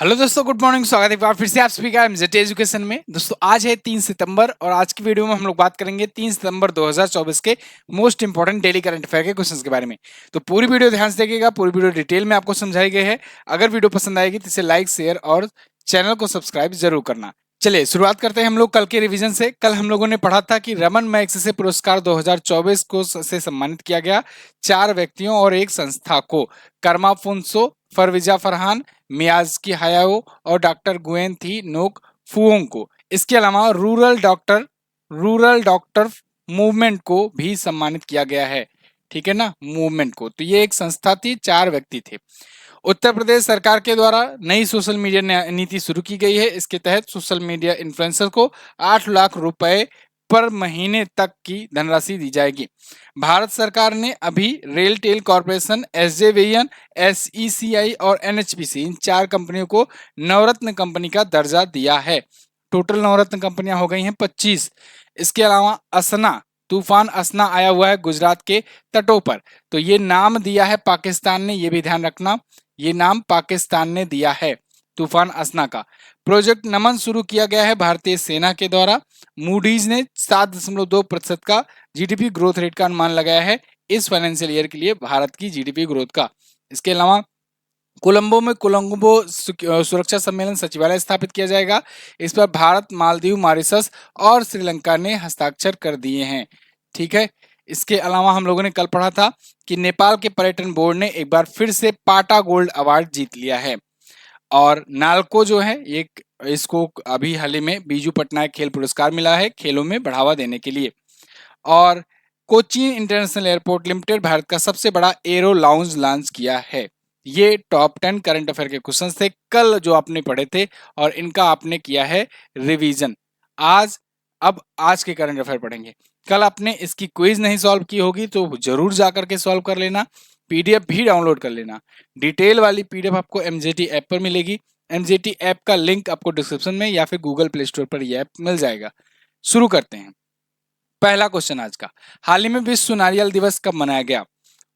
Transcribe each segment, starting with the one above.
Hello दोस्तों, good morning. स्वागत है एक बार फिर से आप सभी का एमजेड एजुकेशन में। दोस्तों आज है 3 सितंबर और आज की वीडियो में हम लोग बात करेंगे 3 सितंबर 2024 के most important daily current affair के क्वेश्चंस के बारे में। तो पूरी वीडियो ध्यान से देखिएगा, पूरी वीडियो डिटेल में आपको समझाई गई है। अगर वीडियो पसंद आएगी तो इसे लाइक, शेयर और चैनल को सब्सक्राइब जरूर करना। चलिए शुरुआत करते हैं हम लोग कल के रिवीजन से। कल हम लोगों ने पढ़ा था कि रमन मैग्सेसे पुरस्कार 2024 को से सम्मानित किया गया 4 व्यक्तियों और एक संस्था को। कर्मा फुनसो, फरविजा फरहान, मियाज़की हायाओ और डॉक्टर गुएन थी नोक फुओंग को। इसके अलावा रूरल डॉक्टर मूवमेंट को भी सम्मानित किया गया है। ठीक है ना, मूवमेंट को। तो ये एक संस्था थी, 4 व्यक्ति थे। उत्तर प्रदेश सरकार के द्वारा नई सोशल मीडिया नीति शुरू की गई है। इसके तहत सोशल मीडिया इन्फ्लुएंसर को 8 लाख रुपए पर महीने तक की धनराशि दी जाएगी। भारत सरकार ने अभी RailTel corporation, SJVN, SECI और एनएचपीसी इन 4 कंपनियों को नवरत्न कंपनी का दर्जा दिया है। टोटल नवरत्न कंपनियां हो गई हैं 25। इसके अलावा असना, तूफान असना आया हुआ है गुजरात के तटों पर। तो ये नाम दिया है पाकिस्तान ने, ये भी ध्यान रखना, ये नाम पाकिस्तान ने दिया है तूफान असना का। प्रोजेक्ट नमन शुरू किया गया है भारतीय सेना के द्वारा। मूडीज ने 7.2% का जीडीपी ग्रोथ रेट का अनुमान लगाया है इस फाइनेंशियल ईयर के लिए भारत की जीडीपी ग्रोथ का। इसके अलावा कोलंबो में कोलंबो सुरक्षा सम्मेलन सचिवालय स्थापित किया जाएगा। इस पर भारत, मालदीव, मॉरिशस और श्रीलंका ने हस्ताक्षर कर दिए हैं। ठीक है। इसके अलावा हम लोगों ने कल पढ़ा था कि नेपाल के पर्यटन बोर्ड ने एक बार फिर से पाटा गोल्ड अवार्ड जीत लिया है। और नाल्को जो है एक, इसको अभी हाल ही में बीजू पटनायक खेल पुरस्कार मिला है खेलों में बढ़ावा देने के लिए। और Cochin international airport limited Bharat का सबसे बड़ा एरो लाउंज लॉन्च किया है। ये टॉप 10 करंट अफेयर के क्वेश्चंस थे कल जो आपने पढ़े थे और इनका आपने किया है रिवीजन। अब आज के करंट अफेयर पढ़ेंगे। कल आपने इसकी क्विज नहीं सॉल्व की होगी तो जरूर जाकर के सॉल्व कर लेना। पीडीएफ भी डाउनलोड कर लेना। डिटेल वाली पीडीएफ आपको एमजेटी ऐप पर मिलेगी। एमजेटी ऐप का लिंक आपको डिस्क्रिप्शन में या फिर गूगल प्ले स्टोर पर यह ऐप मिल जाएगा। शुरू करते हैं। पहला क्वेश्चन आज का, हाल ही में विश्व नारियल दिवस कब मनाया गया?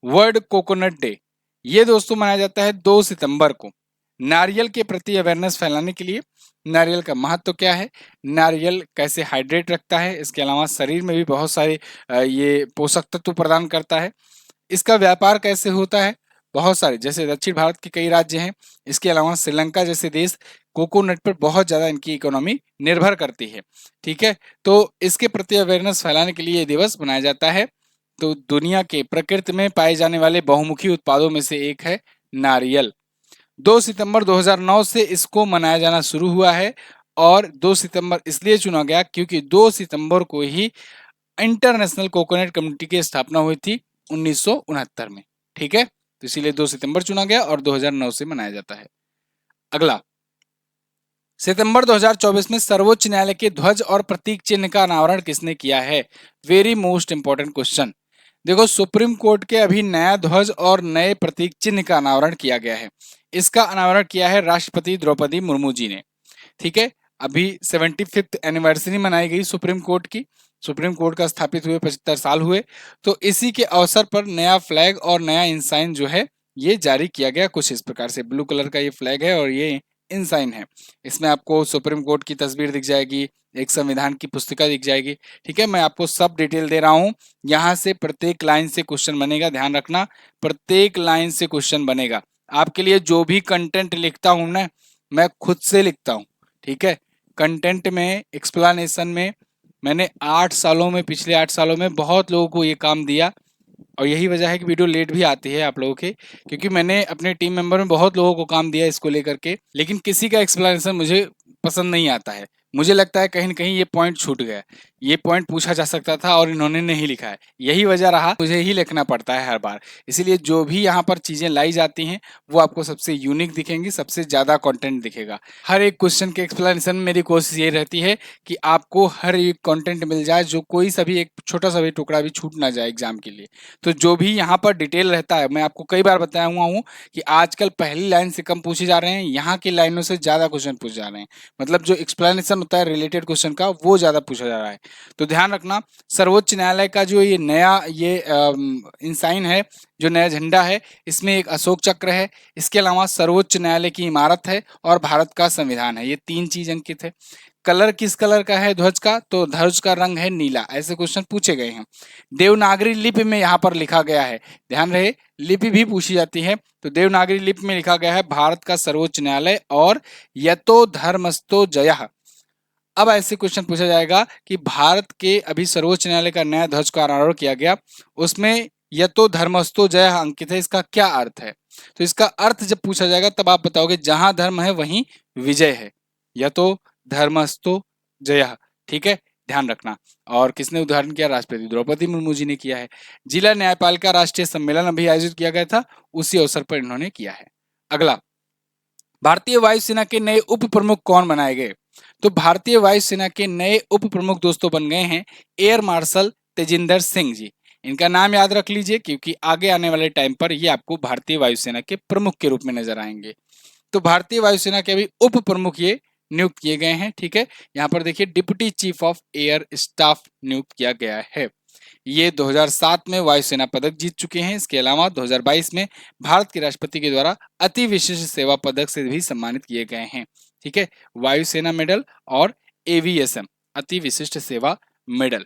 World coconut day. ये दोस्तों मनाया जाता है 2 सितंबर को। नारियल के प्रति अवेयरनेस फैलाने के लिए। नारियल का महत्व क्या है, नारियल कैसे हाइड्रेट रखता है, इसके अलावा शरीर में भी बहुत सारे ये पोषक तत्व प्रदान करता है। इसका व्यापार कैसे होता है, बहुत सारे, जैसे दक्षिण भारत के कई राज्य हैं। इसके अलावा श्रीलंका जैसे देश कोकोनट पर बहुत ज्यादा इनकी इकोनॉमी निर्भर करती है। ठीक है। तो इसके प्रति अवेयरनेस फैलाने के लिए ये दिवस मनाया जाता है। तो दुनिया के प्रकृति में पाए जाने वाले बहुमुखी उत्पादों में से एक है नारियल। 2 सितंबर 2009 से इसको मनाया जाना शुरू हुआ है और 2 सितंबर इसलिए चुना गया क्योंकि 2 सितंबर को ही इंटरनेशनल कोकोनट कम्युनिटी की स्थापना हुई थी 1969 में। ठीक है। तो इसीलिए 2 सितंबर चुना गया और 2009 से मनाया जाता है। अगला, सितंबर 2024 में सर्वोच्च न्यायालय के ध्वज और प्रतीक चिन्ह का अनावरण किसने किया है? Very most important question. देखो, सुप्रीम कोर्ट के अभी नया ध्वज और नए प्रतीक चिन्ह का अनावरण किया गया है। इसका अनावरण किया है राष्ट्रपति द्रौपदी मुर्मू जी ने। ठीक है। अभी 75th एनिवर्सरी मनाई गई सुप्रीम कोर्ट की। सुप्रीम कोर्ट का स्थापित हुए 75 साल हुए। तो इसी के अवसर पर नया फ्लैग और नया इंसाइन जो है ये जारी किया गया। कुछ इस प्रकार से ब्लू कलर का ये फ्लैग है और ये इंसाइन है। इसमें आपको सुप्रीम कोर्ट की तस्वीर दिख जाएगी, एक संविधान की पुस्तिका दिख जाएगी। ठीक है। मैं आपको सब डिटेल दे रहा हूं। यहाँ से प्रत्येक लाइन से क्वेश्चन बनेगा, ध्यान रखना, प्रत्येक लाइन से क्वेश्चन बनेगा। आपके लिए जो भी कंटेंट लिखता हूं ना, मैं खुद से लिखता हूं। ठीक है। कंटेंट में, एक्सप्लेनेशन में मैंने 8 सालों में, पिछले 8 सालों में बहुत लोगों को ये काम दिया और यही वजह है कि वीडियो लेट भी आती है आप लोगों के, क्योंकि मैंने अपने टीम मेंबर में बहुत लोगों को काम दिया इसको लेकर के, लेकिन किसी का एक्सप्लेनेशन मुझे पसंद नहीं आता है। मुझे लगता है कहीं न कहीं ये पॉइंट छूट गया, ये पॉइंट पूछा जा सकता था और इन्होंने नहीं लिखा है। यही वजह रहा, मुझे ही लिखना पड़ता है हर बार। इसीलिए जो भी यहाँ पर चीज़ें लाई जाती हैं वो आपको सबसे यूनिक दिखेंगी, सबसे ज़्यादा कंटेंट दिखेगा। हर एक क्वेश्चन के एक्सप्लेनेशन में मेरी कोशिश ये रहती है कि आपको हर एक कंटेंट मिल जाए, जो कोई सा भी एक छोटा सा भी टुकड़ा भी छूट ना जाए एग्जाम के लिए। तो जो भी यहाँ पर डिटेल रहता है, मैं आपको कई बार बताया हुआ हूँ कि आजकल पहली लाइन से कम पूछे जा रहे हैं, यहाँ की लाइनों से ज़्यादा क्वेश्चन पूछे जा रहे हैं। मतलब जो एक्सप्लेनेशन होता है रिलेटेड क्वेश्चन का, वो ज्यादा पूछा जा रहा है। तो ध्यान रखना, सर्वोच्च न्यायालय का जो ये नया ये इंसाइन है, जो नया झंडा है, इसमें एक अशोक चक्र है, इसके अलावा सर्वोच्च न्यायालय की इमारत है और भारत का संविधान है। ये 3 चीज अंकित है। कलर किस कलर का है ध्वज का? तो ध्वज का रंग है नीला। ऐसे क्वेश्चन पूछे गए हैं। देवनागरी लिपि में यहाँ पर लिखा गया है, ध्यान रहे, लिपि भी पूछी जाती है। तो देवनागरी लिपि में लिखा गया है भारत का सर्वोच्च न्यायालय और यतो धर्मस्तो जयः। अब ऐसे क्वेश्चन पूछा जाएगा कि भारत के अभी सर्वोच्च न्यायालय का नया ध्वज का अनावरण किया गया, उसमें यतो धर्मस्तो जयः अंकित है, इसका क्या अर्थ है? तो इसका अर्थ जब पूछा जाएगा तब आप बताओगे जहां धर्म है वहीं विजय है, यतो धर्मस्तो जयः। ठीक है, ध्यान रखना। और किसने उदाहरण किया? राष्ट्रपति द्रौपदी मुर्मू जी ने किया है। जिला न्यायपालिका राष्ट्रीय सम्मेलन अभी आयोजित किया गया था, उसी अवसर पर इन्होंने किया है। अगला, भारतीय वायुसेना के नए उप प्रमुख कौन बनाए गए? तो भारतीय वायुसेना के नए उप प्रमुख दोस्तों बन गए हैं एयर मार्शल तेजिंदर सिंह जी। इनका नाम याद रख लीजिए क्योंकि आगे आने वाले टाइम पर ये आपको भारतीय वायुसेना के प्रमुख के रूप में नजर आएंगे। तो भारतीय वायुसेना के अभी उप प्रमुख ये नियुक्त किए गए हैं। ठीक है, यहाँ पर देखिए deputy chief of air staff नियुक्त किया गया है। ये 2007 में वायुसेना पदक जीत चुके हैं। इसके अलावा 2022 में भारत के राष्ट्रपति के द्वारा अति विशिष्ट सेवा पदक से भी सम्मानित किए गए हैं। ठीक है, वायुसेना मेडल और एवीएसएम अति विशिष्ट सेवा मेडल।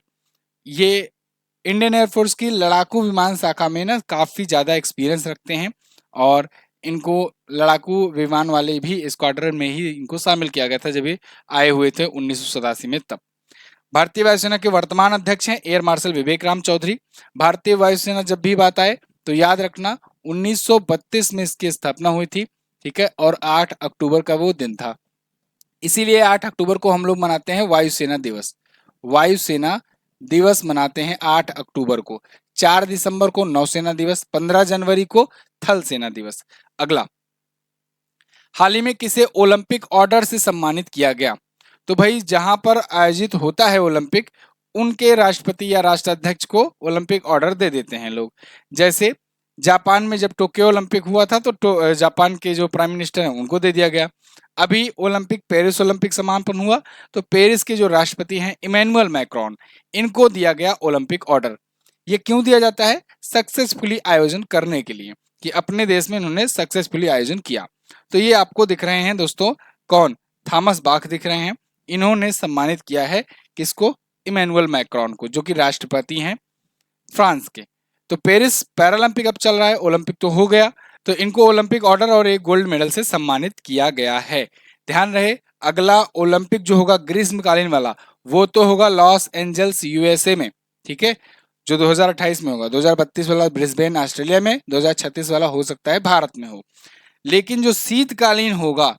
ये इंडियन एयरफोर्स की लड़ाकू विमान शाखा में ना काफी ज्यादा एक्सपीरियंस रखते हैं और इनको लड़ाकू विमान वाले भी स्क्वाड्रन में ही इनको शामिल किया गया था जब ये आए हुए थे 1987 में तब। भारतीय वायुसेना के वर्तमान अध्यक्ष हैं एयर मार्शल विवेक राम चौधरी। भारतीय वायुसेना जब भी बात आए तो याद रखना 1932 में इसकी स्थापना हुई थी। ठीक है, और 8 अक्टूबर का वो दिन था, इसीलिए 8 अक्टूबर को हम लोग मनाते हैं वायुसेना दिवस। वायुसेना दिवस मनाते हैं 8 अक्टूबर को। 4 दिसंबर को नौसेना दिवस, 15 जनवरी को थल सेना दिवस। अगला, हाल ही में किसे ओलंपिक ऑर्डर से सम्मानित किया गया? तो भाई जहां पर आयोजित होता है ओलंपिक, उनके राष्ट्रपति या राष्ट्राध्यक्ष को ओलंपिक ऑर्डर दे देते हैं लोग। जैसे जापान में जब टोक्यो ओलंपिक हुआ था तो जापान के जो प्राइम मिनिस्टर हैं उनको दे दिया गया। अभी ओलंपिक पेरिस ओलंपिक समापन हुआ तो पेरिस के जो राष्ट्रपति हैं इमैनुअल मैक्रोन, इनको दिया गया ओलंपिक ऑर्डर। ये क्यों दिया जाता है? सक्सेसफुली आयोजन करने के लिए, कि अपने देश में इन्होंने सक्सेसफुली आयोजन किया। तो ये आपको दिख रहे हैं दोस्तों, कौन? थॉमस बाख दिख रहे हैं। इन्होंने सम्मानित किया है किसको? इमैनुअल मैक्रोन को, जो कि राष्ट्रपति हैं फ्रांस के। तो पेरिस पैरालंपिक अब चल रहा है, ओलंपिक तो हो गया, तो इनको ओलंपिक ऑर्डर और एक गोल्ड मेडल से सम्मानित किया गया है। ध्यान रहे, अगला ओलंपिक जो होगा ग्रीष्मकालीन वाला, वो तो होगा लॉस एंजल्स यूएसए में। ठीक है, जो 2028 में होगा। 2032 वाला ब्रिस्बेन ऑस्ट्रेलिया में, 2036 वाला हो सकता है भारत में हो। लेकिन जो शीतकालीन होगा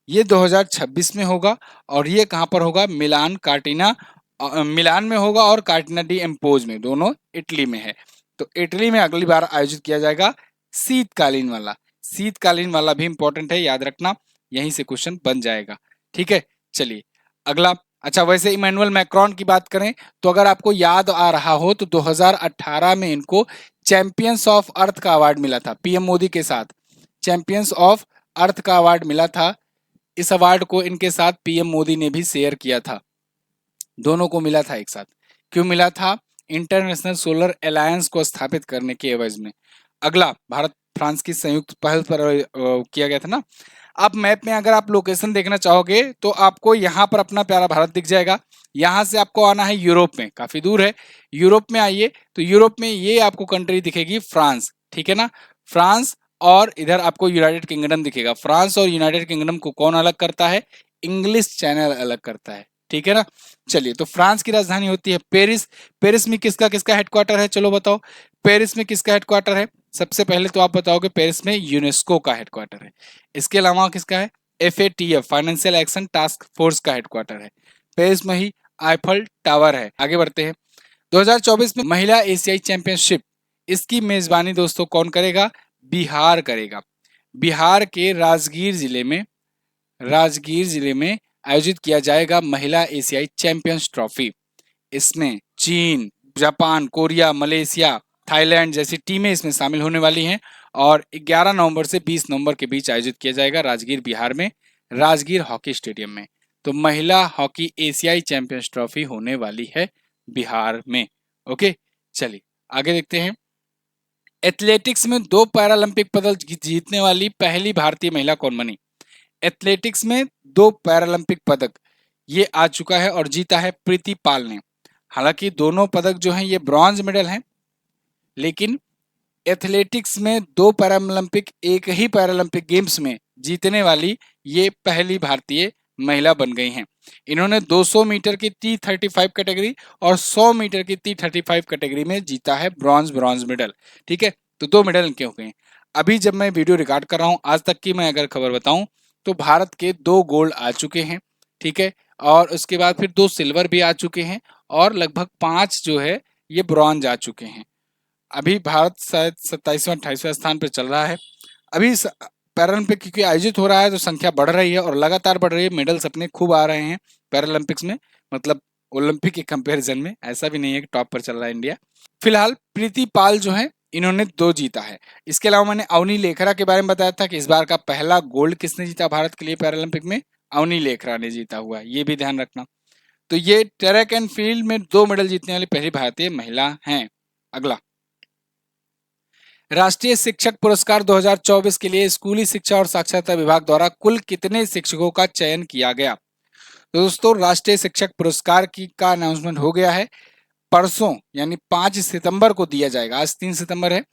ये 2026 में होगा, और ये कहां पर होगा? मिलान कार्टिना, मिलान में होगा और कार्टिना डी एम्पोज में, दोनों इटली में है। तो इटली में अगली बार आयोजित किया जाएगा शीतकालीन वाला। शीतकालीन वाला भी इंपॉर्टेंट है, याद रखना, यहीं से क्वेश्चन बन जाएगा। ठीक है, चलिए अगला। अच्छा, वैसे इमैनुअल मैक्रोन की बात करें तो अगर आपको याद आ रहा हो तो 2018 में इनको चैंपियंस ऑफ अर्थ का अवार्ड मिला था, पीएम मोदी के साथ चैंपियंस ऑफ अर्थ का अवार्ड मिला था। इस अवार्ड को इनके साथ पीएम मोदी ने भी शेयर किया था, दोनों को मिला था एक साथ। क्यों मिला था? इंटरनेशनल सोलर अलायंस को स्थापित करने के एवज में। अगला, भारत फ्रांस की संयुक्त पहल पर किया गया था ना। अब मैप में अगर आप लोकेशन देखना चाहोगे तो आपको यहाँ पर अपना प्यारा भारत दिख जाएगा। यहाँ से आपको आना है यूरोप में, काफी दूर है। यूरोप में आइए तो यूरोप में ये आपको कंट्री दिखेगी फ्रांस। ठीक है ना, फ्रांस, और इधर आपको यूनाइटेड किंगडम दिखेगा। फ्रांस और यूनाइटेड किंगडम को कौन अलग करता है? इंग्लिश चैनल अलग करता है। ठीक है ना, चलिए। तो फ्रांस की राजधानी होती है पेरिस। पेरिस में किसका किसका हेडक्वार्टर है? चलो बताओ, पेरिस में किसका हेडक्वार्टर है? सबसे पहले तो आप बताओगे पेरिस में यूनेस्को का हेडक्वार्टर है। इसके अलावा किसका है? FATF financial action task force का हेडक्वार्टर है। पेरिस में ही आईफल टावर है। आगे बढ़ते हैं। 2024 में महिला एशियाई चैंपियनशिप, इसकी मेजबानी दोस्तों कौन करेगा? बिहार करेगा। बिहार के राजगीर जिले में आयोजित किया जाएगा महिला एशियाई चैंपियंस ट्रॉफी। इसमें चीन, जापान, कोरिया, मलेशिया, थाईलैंड जैसी टीमें इसमें शामिल होने वाली हैं और 11 नवंबर से 20 नवंबर के बीच आयोजित किया जाएगा राजगीर बिहार में, राजगीर हॉकी स्टेडियम में। तो महिला हॉकी एशियाई चैंपियंस ट्रॉफी होने वाली है बिहार में। ओके, चलिए आगे देखते हैं। एथलेटिक्स में 2 पैरालंपिक पदक जीतने वाली पहली भारतीय महिला कौन बनी? एथलेटिक्स में 2 पैरालंपिक पदक ये आ चुका है और जीता है प्रीति पाल ने। हालांकि दोनों पदक जो हैं ये ब्रॉन्ज मेडल हैं, लेकिन एथलेटिक्स में 2 पैरालंपिक एक ही पैरालंपिक गेम्स में जीतने वाली ये पहली भारतीय महिला बन गई हैं। इन्होंने 200 मीटर की T35 कैटेगरी और 100 मीटर की T35 कैटेगरी में जीता है ब्रॉन्ज मेडल। ठीक है, तो 2 मेडल इनके हो गए हैं। अभी जब मैं वीडियो रिकॉर्ड कर रहा हूँ, आज तक की मैं अगर खबर बताऊं तो भारत के 2 गोल्ड आ चुके हैं। ठीक है, और उसके बाद फिर 2 सिल्वर भी आ चुके हैं और लगभग 5 जो है ये ब्रॉन्ज आ चुके हैं। अभी भारत शायद 27वां 28वां स्थान पर चल रहा है। अभी पैरालंपिक क्योंकि आयोजित हो रहा है तो संख्या बढ़ रही है और लगातार बढ़ रही है। मेडल्स अपने खूब आ रहे हैं पैरालंपिक्स में, मतलब ओलंपिक के कंपैरिजन में। ऐसा भी नहीं है कि टॉप पर चल रहा है इंडिया। फिलहाल प्रीति पाल जो है इन्होंने 2 जीता है। इसके अलावा मैंने अवनी लेखरा के बारे में बताया था कि इस बार का पहला गोल्ड किसने जीता भारत के लिए पैरालंपिक में? अवनी लेखरा ने जीता हुआ है, ये भी ध्यान रखना। तो ये ट्रैक एंड फील्ड में 2 मेडल जीतने वाली पहली भारतीय महिला हैं। अगला, राष्ट्रीय शिक्षक पुरस्कार 2024 के लिए स्कूली शिक्षा और साक्षरता विभाग द्वारा कुल कितने शिक्षकों का चयन किया गया? तो दोस्तों, राष्ट्रीय शिक्षक पुरस्कार की का अनाउंसमेंट हो गया है। परसों यानी 5 सितंबर को दिया जाएगा। आज 3 सितंबर है,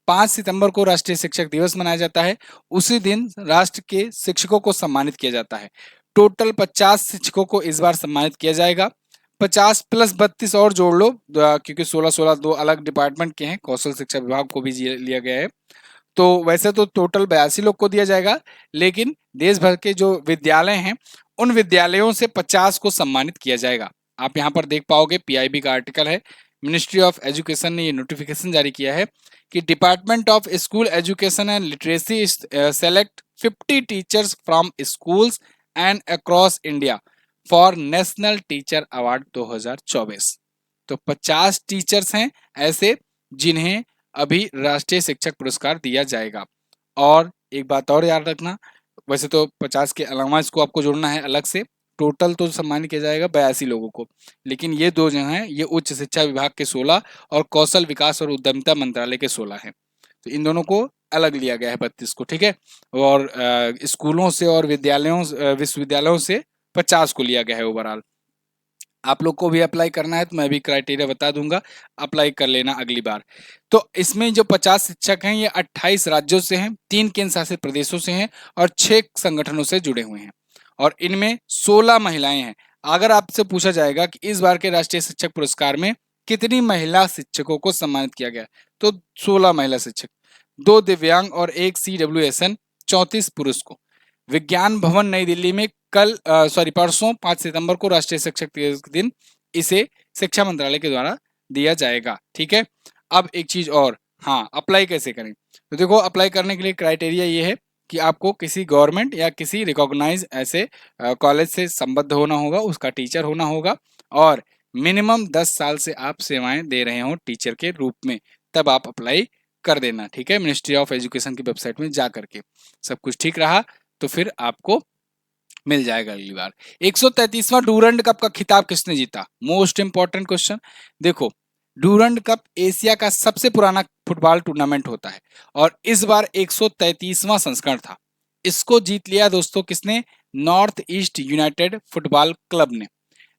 5 सितंबर को राष्ट्रीय शिक्षक दिवस मनाया जाता है। उसी दिन राष्ट्र के शिक्षकों को सम्मानित किया जाता है। टोटल 50 शिक्षकों को इस बार सम्मानित किया जाएगा। 50 प्लस 32 और जोड़ लो, क्योंकि 16-16 2 अलग डिपार्टमेंट के हैं, कौशल शिक्षा विभाग को भी लिया गया है। तो वैसे तो टोटल 82 लोग को दिया जाएगा, लेकिन देश भर के जो विद्यालय हैं उन विद्यालयों से 50 को सम्मानित किया जाएगा। आप यहाँ पर देख पाओगे, पीआईबी का आर्टिकल है। मिनिस्ट्री ऑफ एजुकेशन ने ये नोटिफिकेशन जारी किया है कि department of school education and literacy select 50 teachers from schools and across India for national teacher award 2024। तो 50 टीचर्स हैं ऐसे जिन्हें अभी राष्ट्रीय शिक्षक पुरस्कार दिया जाएगा। और एक बात और याद रखना, वैसे तो 50 के अलावा इसको आपको जोड़ना है अलग से। टोटल तो सम्मानित किया जाएगा 82 लोगों को, लेकिन ये 2 जो हैं ये उच्च शिक्षा विभाग के 16 और कौशल विकास और उद्यमिता मंत्रालय के 16 हैं। तो इन दोनों को अलग लिया गया है 32 को। ठीक है, और स्कूलों से और विश्वविद्यालयों से 50 को लिया गया है ओवरऑल। आप लोग को भी अप्लाई करना है तो मैं भी क्राइटेरिया बता दूंगा, अप्लाई कर लेना अगली बार। तो इसमें जो 50 शिक्षक हैं ये 28 राज्यों से हैं, 3 केंद्र शासित प्रदेशों से हैं और 6 संगठनों से जुड़े हुए हैं, और इनमें 16 महिलाएं हैं। अगर आपसे पूछा जाएगा कि इस बार के राष्ट्रीय शिक्षक पुरस्कार में कितनी महिला शिक्षकों को सम्मानित किया गया, तो 16 महिला शिक्षक, 2 दिव्यांग और 1 CWSN, 34 पुरुष को। विज्ञान भवन नई दिल्ली में परसों 5 सितंबर को राष्ट्रीय शिक्षक दिवस के दिन इसे शिक्षा मंत्रालय के द्वारा दिया जाएगा। ठीक है, अब एक चीज और, हाँ, अप्लाई कैसे करें? तो देखो, अप्लाई करने के लिए क्राइटेरिया ये है कि आपको किसी गवर्नमेंट या किसी रिकॉग्नाइज ऐसे कॉलेज से संबद्ध होना होगा, उसका टीचर होना होगा, और मिनिमम 10 साल से आप सेवाएं दे रहे हो टीचर के रूप में, तब आप अप्लाई कर देना। ठीक है, मिनिस्ट्री ऑफ एजुकेशन की वेबसाइट में जा करके सब कुछ ठीक रहा तो फिर आपको मिल जाएगा अगली बार। 133वां डूरंड कप का खिताब किसने जीता? Most important question. देखो, डूरंड कप एशिया का सबसे पुराना फुटबॉल टूर्नामेंट होता है और इस बार 133वां संस्करण था। इसको जीत लिया दोस्तों किसने? North East United football club ने।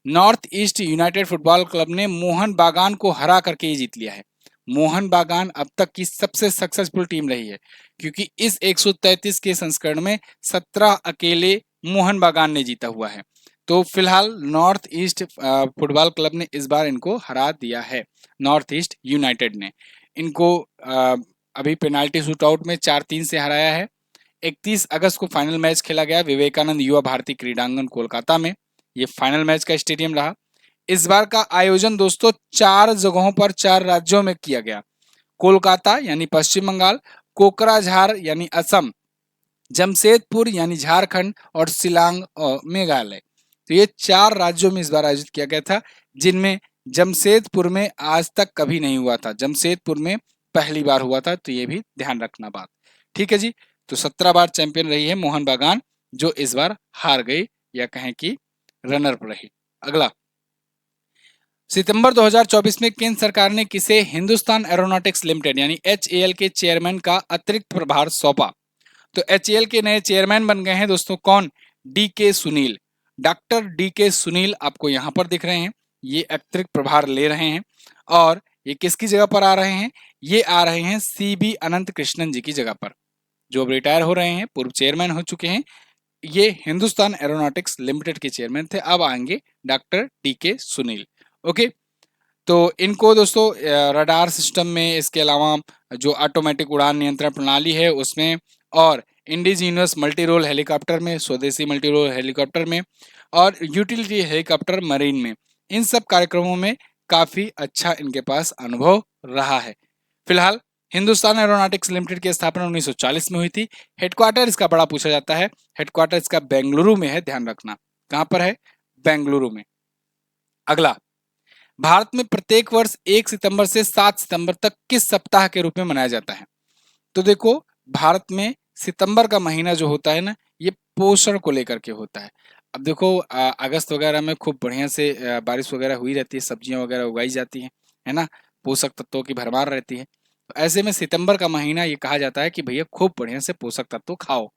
North East United football club ने मोहन बागान को हरा करके ये जीत लिया है। मोहन बागान अब तक की सबसे सक्सेसफुल टीम रही है, क्योंकि इस 133 के संस्करण में 17 अकेले मोहन बागान ने जीता हुआ है। तो फिलहाल नॉर्थ ईस्ट फुटबॉल क्लब ने इस बार इनको हरा दिया है। नॉर्थ ईस्ट यूनाइटेड ने इनको अभी पेनाल्टी शूटआउट में 4-3 से हराया है। 31 अगस्त को फाइनल मैच खेला गया विवेकानंद युवा भारती क्रीडांगन कोलकाता में। ये फाइनल मैच का स्टेडियम रहा। इस बार का आयोजन दोस्तों 4 जगहों पर 4 राज्यों में किया गया। कोलकाता यानी पश्चिम बंगाल, कोकराझार यानी असम, जमशेदपुर यानी झारखंड और शिलांग मेघालय। तो ये 4 राज्यों में इस बार आयोजित किया गया था, जिनमें जमशेदपुर में आज तक कभी नहीं हुआ था। जमशेदपुर में पहली बार हुआ था, तो ये भी ध्यान रखना बात। ठीक है जी, तो 17 बार चैंपियन रही है मोहन बागान, जो इस बार हार गई, या कहें कि रनर अप रही। अगला, सितंबर 2024 में केंद्र सरकार ने किसे हिंदुस्तान एरोनॉटिक्स लिमिटेड यानी HAL के चेयरमैन का अतिरिक्त प्रभार सौंपा? तो HAL के नए चेयरमैन बन गए हैं दोस्तों कौन? DK Sunil. Doctor DK Sunil आपको यहां पर दिख रहे हैं, ये अतिरिक्त प्रभार ले रहे हैं। और ये किसकी जगह पर आ रहे हैं? ये आ रहे हैं CB अनंत कृष्णन जी की जगह पर, जो अब रिटायर हो रहे हैं, पूर्व चेयरमैन हो चुके हैं। ये हिंदुस्तान एरोनॉटिक्स लिमिटेड के चेयरमैन थे, अब आएंगे डॉक्टर DK सुनील। ओके, तो इनको दोस्तों रडार सिस्टम में, इसके अलावा जो ऑटोमेटिक उड़ान नियंत्रण प्रणाली है उसमें, और इंडिजीनियस मल्टी रोल हेलीकॉप्टर में, स्वदेशी मल्टी रोल हेलीकॉप्टर में, और यूटिलिटी हेलीकॉप्टर मरीन में, इन सब कार्यक्रमों में काफी अच्छा इनके पास अनुभव रहा है। फिलहाल हिंदुस्तान एरोनॉटिक्स लिमिटेड की स्थापना 1940 में हुई थी। हेडक्वार्टर इसका बड़ा पूछा जाता है, हेडक्वार्टर इसका बेंगलुरु में है, ध्यान रखना। कहां पर है? बेंगलुरु में। अगला, भारत में प्रत्येक वर्ष 1 सितंबर से 7 सितंबर तक किस सप्ताह के रूप में मनाया जाता है? तो देखो, भारत में सितंबर का महीना जो होता है ना, ये पोषण को लेकर के होता है। अब देखो, अगस्त वगैरह में खूब बढ़िया से बारिश वगैरह हुई रहती है, सब्जियां वगैरह उगाई जाती हैं, है ना, पोषक तत्वों की भरमार रहती है। तो ऐसे में सितंबर का महीना ये कहा जाता है कि भैया खूब बढ़िया से पोषक तत्व खाओ।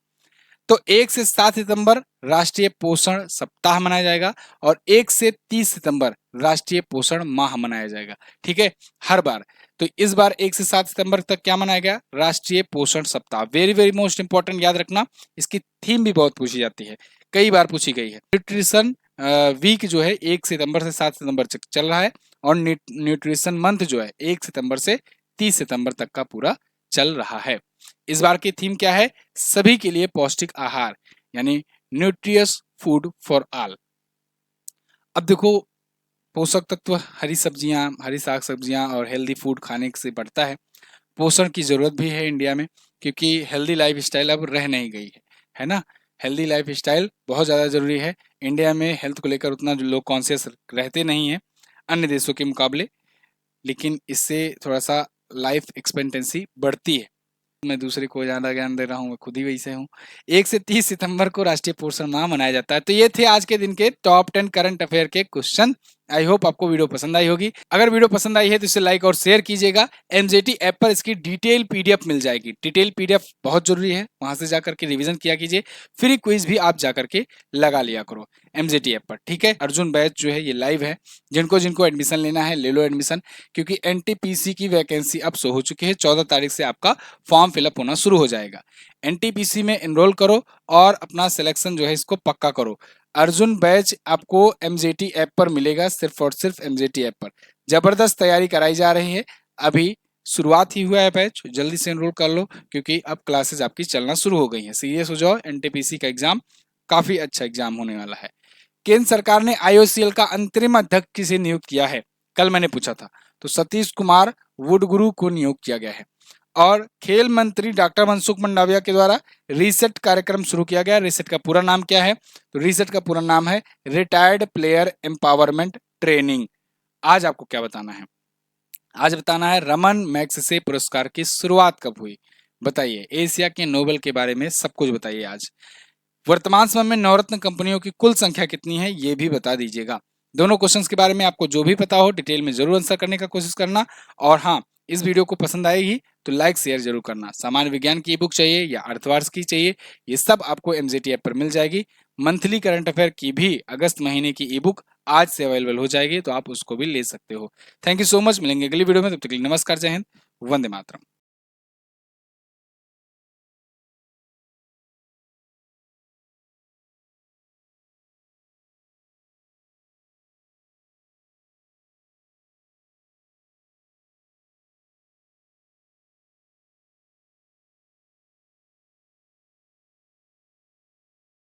तो 1 से 7 सितंबर राष्ट्रीय पोषण सप्ताह मनाया जाएगा, और 1 से 30 सितंबर राष्ट्रीय पोषण माह मनाया जाएगा। ठीक है, हर बार। तो इस बार 1 से 7 सितंबर तक क्या मनाया गया? राष्ट्रीय पोषण सप्ताह। वेरी वेरी मोस्ट इंपॉर्टेंट, याद रखना। इसकी थीम भी बहुत पूछी जाती है, कई बार पूछी गई है। न्यूट्रिशन वीक जो है 1 सितंबर से 7 सितंबर तक चल रहा है, और न्यूट्रिशन मंथ जो है 1 सितंबर से 30 सितंबर तक का पूरा चल रहा है। इस बार की थीम क्या है? सभी के लिए पौष्टिक आहार, यानी न्यूट्रियस फूड फॉर ऑल। अब देखो, पोषक तत्व, हरी सब्जियां, हरी साग सब्जियां और हेल्दी फूड खाने से बढ़ता है। पोषण की जरूरत भी है इंडिया में, क्योंकि हेल्दी लाइफ स्टाइल अब रह नहीं गई है ना। हेल्दी लाइफ स्टाइल बहुत ज़्यादा जरूरी है। इंडिया में हेल्थ को लेकर उतना जो लोग कॉन्शियस रहते नहीं हैं अन्य देशों के मुकाबले, लेकिन इससे थोड़ा सा लाइफ एक्सपेक्टेंसी बढ़ती है। मैं दूसरे को ज़्यादा ज्ञान दे रहा हूँ, मैं खुद ही वैसे हूँ। 1 से 30 सितंबर को राष्ट्रीय पोषण माह मनाया जाता है। तो ये थे आज के दिन के टॉप 10 करंट अफेयर के क्वेश्चन। आई होप आपको वीडियो पसंद आई होगी। अगर वीडियो पसंद आई है तो इसे लाइक और शेयर कीजिएगा। एमजेटी ऐप पर इसकी डिटेल पीडीएफ मिल जाएगी। डिटेल पीडीएफ बहुत जरूरी है, वहां से जाकर के रिवीजन किया कीजिए। फ्री क्विज भी आप जाकर के लगा लिया करो एमजेटी ऐप पर। ठीक है, अर्जुन बैच जो है ये लाइव है, जिनको जिनको एडमिशन लेना है ले लो एडमिशन, क्योंकि एनटीपीसी की वैकेंसी अब शो हो चुकी है। 14 तारीख से आपका फॉर्म फिलअप होना शुरू हो जाएगा। एनटीपीसी में एनरोल करो और अपना सिलेक्शन जो है इसको पक्का करो। अर्जुन बैच आपको एमजेटी ऐप पर मिलेगा, सिर्फ और सिर्फ एमजेटी ऐप पर। जबरदस्त तैयारी कराई जा रही है, अभी शुरुआत ही हुआ है बैच, जल्दी से एनरोल कर लो, क्योंकि अब क्लासेस आपकी चलना शुरू हो गई हैं। सीरियस हो जाओ, एनटीपीसी का एग्जाम काफी अच्छा एग्जाम होने वाला है। केंद्र सरकार ने आईओसीएल का अंतरिम अध्यक्ष किसे नियुक्त किया है? कल मैंने पूछा था, तो सतीश कुमार वुडगुरु को नियुक्त किया गया है। और खेल मंत्री डॉक्टर मनसुख मंडाविया के द्वारा रीसेट कार्यक्रम शुरू किया गया। रीसेट का पूरा नाम क्या है? तो रीसेट का पूरा नाम है रिटायर्ड प्लेयर एम्पावरमेंट ट्रेनिंग। आज आपको क्या बताना है? आज बताना है रमन मैग्सेसे पुरस्कार की शुरुआत कब हुई, बताइए। एशिया के नोबेल के बारे में सब कुछ बताइए आज। वर्तमान समय में नवरत्न कंपनियों की कुल संख्या कितनी है, ये भी बता दीजिएगा। दोनों क्वेश्चंस के बारे में आपको जो भी पता हो डिटेल में जरूर आंसर करने का कोशिश करना। और हाँ, इस वीडियो को पसंद आएगी तो लाइक शेयर जरूर करना। सामान्य विज्ञान की ई बुक चाहिए या अर्थवार्स की चाहिए, ये सब आपको एमजेटी ऐप पर मिल जाएगी। मंथली करंट अफेयर की भी अगस्त महीने की ई बुक आज से अवेलेबल हो जाएगी, तो आप उसको भी ले सकते हो। थैंक यू सो मच, मिलेंगे अगली वीडियो में, तब तक के लिए नमस्कार, जय हिंद, वंदे मातरम।